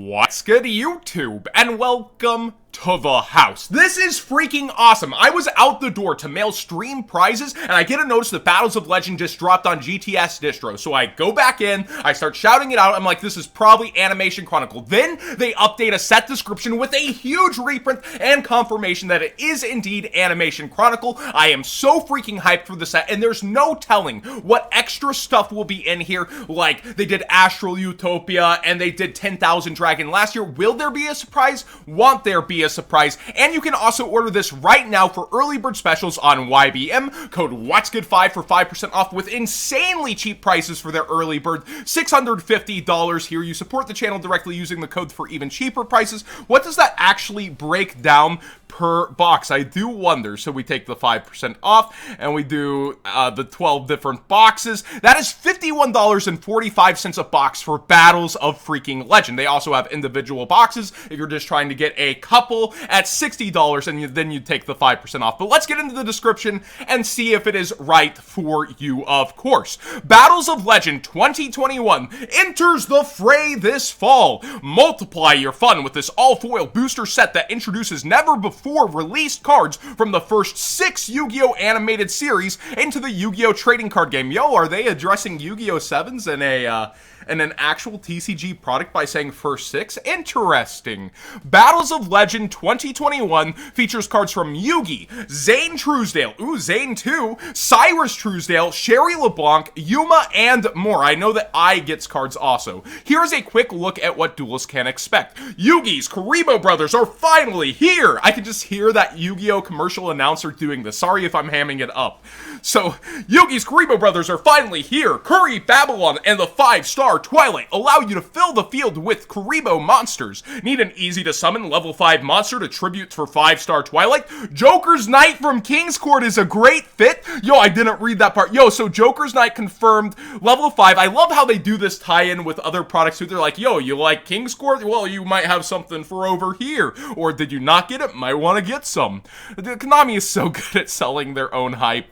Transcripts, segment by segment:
What's good, YouTube, and welcome to the house. This is freaking awesome. I was out the door to mail stream prizes, and I get a notice that Battles of Legend just dropped on GTS distro. So I go back in, I start shouting it out. I'm like, this is probably Animation Chronicle. Then they update a set description with a huge reprint and confirmation that it is indeed Animation Chronicle. I am so freaking hyped for the set, and there's no telling what extra stuff will be in here. Like, they did Astral Utopia, and they did 10,000 Dragon last year. Will there be a surprise? Won't there be a surprise? And you can also order this right now for early bird specials on YBM. Code WhatsGood5 for 5% off with insanely cheap prices for their early bird. $650 here. You support the channel directly using the code for even cheaper prices. What does that actually break down per box? I do wonder. So we take the 5% off and we do the 12 different boxes. That is $51.45 a box for Battles of freaking Legend. They also have individual boxes if you're just trying to get a couple at $60, and then you take the 5% off. But let's get into the description and see if it is right for you, of course. Battles of Legend 2021 enters the fray this fall. Multiply your fun with this all-foil booster set that introduces never-before-released cards from the first 6 Yu-Gi-Oh! Animated series into the Yu-Gi-Oh! Trading card game. Yo, are they addressing Yu-Gi-Oh! 7s in an actual TCG product by saying first 6? Interesting. Battles of Legend 2021 features cards from Yugi, Zane Truesdale, Zane 2, Cyrus Truesdale, Sherry LeBlanc, Yuma, and more. I know that I gets cards also. Here's a quick look at what Duelists can expect. Yugi's Karibo brothers are finally here! I can just hear that Yu-Gi-Oh! Commercial announcer doing this. Sorry if I'm hamming it up. So, Yugi's Karibo brothers are finally here. Curry, Babylon, and the 5-star Twilight allow you to fill the field with Karibo monsters. Need an easy-to-summon level 5 monster to tribute for 5-star Twilight? Joker's Knight from King's Court is a great fit. Yo, I didn't read that part. Yo, so Joker's Knight confirmed level 5. I love how they do this tie-in with other products too. They're like, yo, you like King's Court? Well, you might have something for over here. Or did you not get it? Might want to get some. Konami is so good at selling their own hype.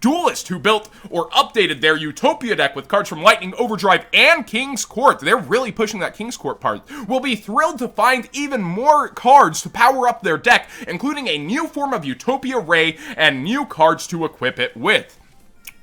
Duelist, who built or updated their Utopia deck with cards from Lightning Overdrive and King's Court, they're really pushing that King's Court part, will be thrilled to find even more cards to power up their deck, including a new form of Utopia Ray and new cards to equip it with.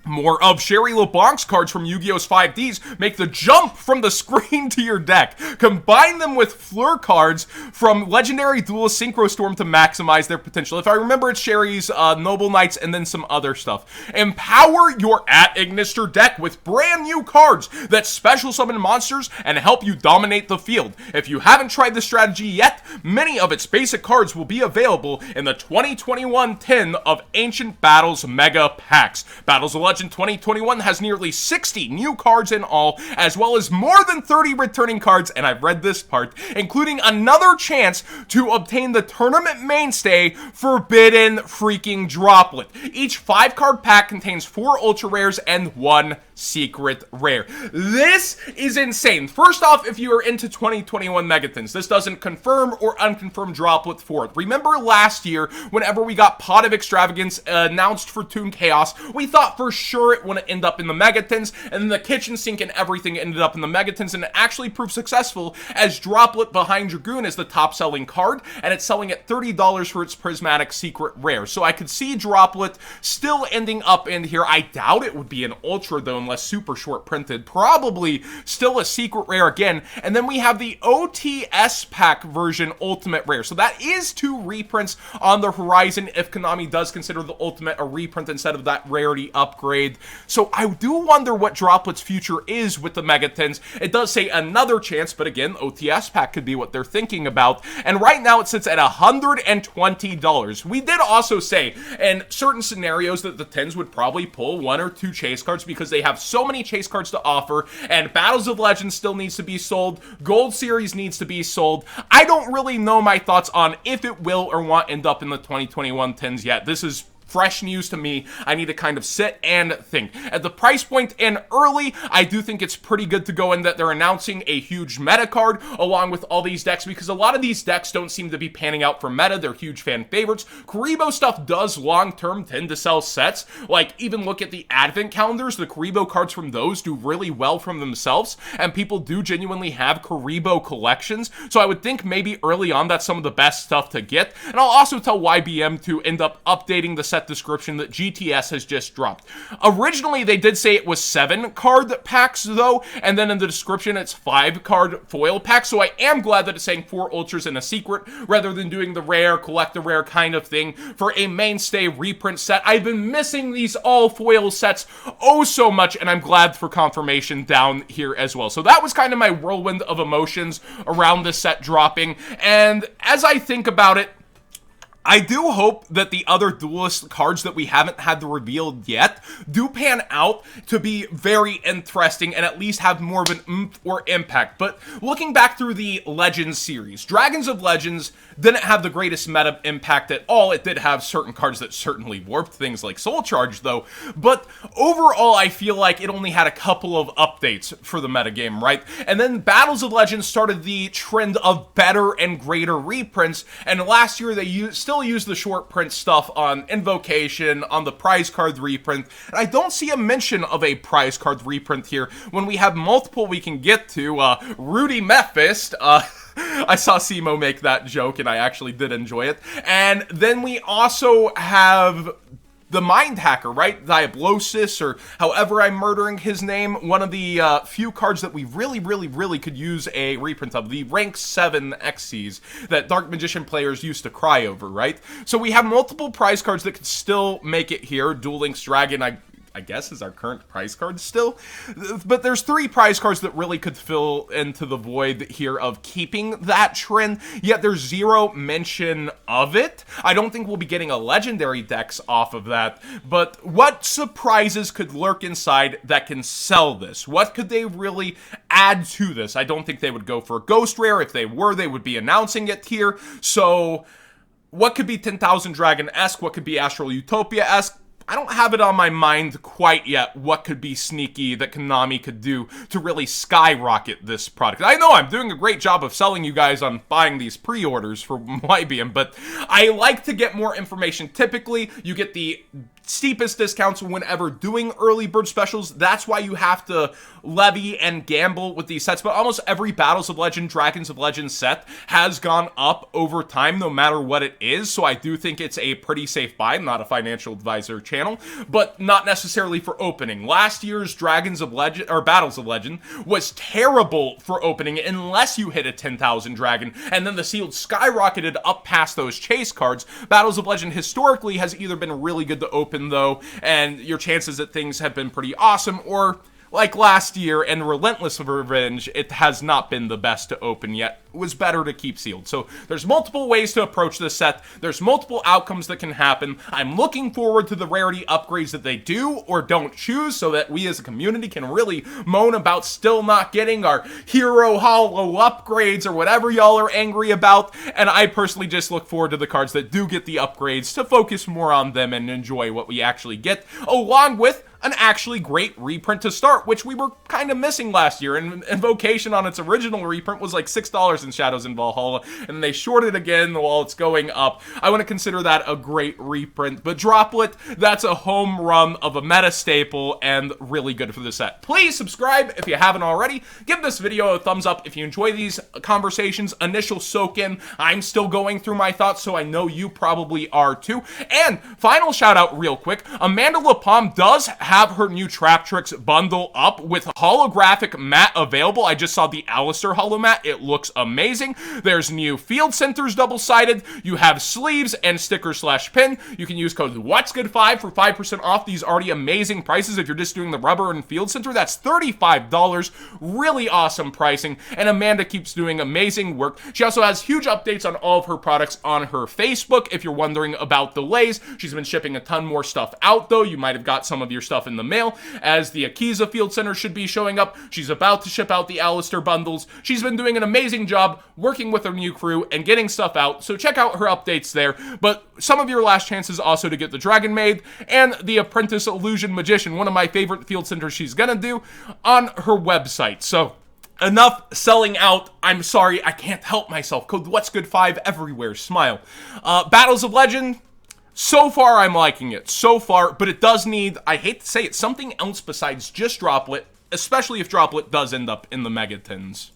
More of Sherry LeBlanc's cards from Yu-Gi-Oh's 5Ds make the jump from the screen to your deck. Combine them with Fleur cards from Legendary Duelist Synchro Storm to maximize their potential. If I remember, it's Sherry's Noble Knights and then some other stuff. Empower your At-Ignister deck with brand new cards that special summon monsters and help you dominate the field. If you haven't tried this strategy yet, many of its basic cards will be available in the 2021 tin of Ancient Battles Mega Packs. Battles of Legend 2021 has nearly 60 new cards in all, as well as more than 30 returning cards, and I've read this part, including another chance to obtain the tournament mainstay Forbidden freaking Droplet. Each 5-card pack contains 4 ultra rares and 1 secret rare. This is insane. First off, if you are into 2021 Megathons, this doesn't confirm or unconfirm Droplet for it. Remember last year, whenever we got Pot of Extravagance announced for Toon Chaos, we thought for sure it wouldn't end up in the Megathons, and then the kitchen sink and everything ended up in the Megathons, and it actually proved successful, as Droplet Behind Dragoon is the top selling card, and it's selling at $30 for its prismatic secret rare. So I could see Droplet still ending up in here. I doubt it would be an ultra though, unless super short printed. Probably still a secret rare again. And then we have the OTS pack version ultimate rare. So that is 2 reprints on the horizon if Konami does consider the ultimate a reprint instead of that rarity upgrade. So I do wonder what Droplet's future is with the Megathons. It does say another chance, but again, OTS pack could be what they're thinking about. And right now it sits at $120. We did also say in certain scenarios that the tins would probably pull 1 or 2 chase cards because they have so many chase cards to offer, and Battles of Legend still needs to be sold. Gold Series needs to be sold. I don't really know my thoughts on if it will or won't end up in the 2021 tins yet. This is fresh news to me. I need to kind of sit and think. At the price point and early, I do think it's pretty good to go in that they're announcing a huge meta card along with all these decks, because a lot of these decks don't seem to be panning out for meta. They're huge fan favorites. Karibo stuff does long-term tend to sell sets. Like, even look at the advent calendars. The Karibo cards from those do really well from themselves, and people do genuinely have Karibo collections. So I would think maybe early on that's some of the best stuff to get. And I'll also tell YBM to end up updating the set description that GTS has just dropped. Originally, they did say it was 7 card packs though, and then in the description it's 5 card foil packs. So I am glad that it's saying 4 ultras and a secret rather than doing the rare, collect the rare kind of thing for a mainstay reprint set. I've been missing these all foil sets oh so much, and I'm glad for confirmation down here as well. So that was kind of my whirlwind of emotions around this set dropping, and as I think about it, I do hope that the other Duelist cards that we haven't had revealed yet do pan out to be very interesting and at least have more of an oomph or impact. But looking back through the Legends series, Dragons of Legends didn't have the greatest meta impact at all. It did have certain cards that certainly warped things like Soul Charge though, but overall I feel like it only had a couple of updates for the metagame, right? And then Battles of Legends started the trend of better and greater reprints, and last year they still used the short print stuff on Invocation, on the prize card reprint, and I don't see a mention of a prize card reprint here when we have multiple we can get to. Rudy Mephist, I saw Simo make that joke, and I actually did enjoy it. And then we also have the Mind Hacker, right? Diablosis, or however I'm murdering his name. One of the few cards that we really could use a reprint of. The rank 7 Xyz that Dark Magician players used to cry over, right? So we have multiple prize cards that could still make it here. Duel Links Dragon, I guess, is our current prize card still. But there's 3 prize cards that really could fill into the void here of keeping that trend, yet there's 0 mention of it. I don't think we'll be getting a legendary dex off of that, but what surprises could lurk inside that can sell this? What could they really add to this? I don't think they would go for a ghost rare. If they were, they would be announcing it here. So what could be 10,000 Dragon-esque? What could be Astral Utopia-esque? I don't have it on my mind quite yet what could be sneaky that Konami could do to really skyrocket this product. I know I'm doing a great job of selling you guys on buying these pre-orders for YBM, but I like to get more information. Typically, you get the steepest discounts whenever doing early bird specials. That's why you have to levy and gamble with these sets. But almost every Battles of Legend, Dragons of Legend set has gone up over time, no matter what it is. So I do think it's a pretty safe buy. I'm not a financial advisor channel, but not necessarily for opening. Last year's Dragons of Legend, or Battles of Legend, was terrible for opening unless you hit a 10,000 dragon, and then the sealed skyrocketed up past those chase cards. Battles of Legend historically has either been really good to open though, and your chances that things have been pretty awesome, or like last year and Relentless Revenge, it has not been the best to open yet. It was better to keep sealed. So there's multiple ways to approach this set. There's multiple outcomes that can happen. I'm looking forward to the rarity upgrades that they do or don't choose, so that we as a community can really moan about still not getting our Hero Hollow upgrades or whatever y'all are angry about. And I personally just look forward to the cards that do get the upgrades to focus more on them and enjoy what we actually get, along with an actually great reprint to start, which we were kind of missing last year. And Invocation on its original reprint was like $6 in Shadows in Valhalla, and they shorted again while it's going up. I want to consider that a great reprint, but Droplet, that's a home run of a meta staple and really good for the set. Please subscribe if you haven't already. Give this video a thumbs up if you enjoy these conversations. Initial soak in. I'm still going through my thoughts, so I know you probably are too. And final shout out real quick, Amanda LaPalme does have her new Trap Tricks bundle up with holographic mat available. I just saw the Alistair holo mat. It looks amazing. There's new field centers double-sided. You have sleeves and sticker/pin. You can use code What'sGood5 for 5% off these already amazing prices. If you're just doing the rubber and field center, that's $35. Really awesome pricing. And Amanda keeps doing amazing work. She also has huge updates on all of her products on her Facebook. If you're wondering about delays, she's been shipping a ton more stuff out though. You might have got some of your stuff stuff in the mail, as the Akiza Field Center should be showing up. She's about to ship out the Alistair bundles. She's been doing an amazing job working with her new crew and getting stuff out, so check out her updates there. But some of your last chances also to get the Dragon Maid and the Apprentice Illusion Magician, one of my favorite Field Centers she's gonna do, on her website. So enough selling out. I'm sorry, I can't help myself. Code What's Good 5 everywhere. Smile. Battles of Legend. So far, I'm liking it. So far, but it does need, I hate to say it, something else besides just Droplet, especially if Droplet does end up in the Megatins.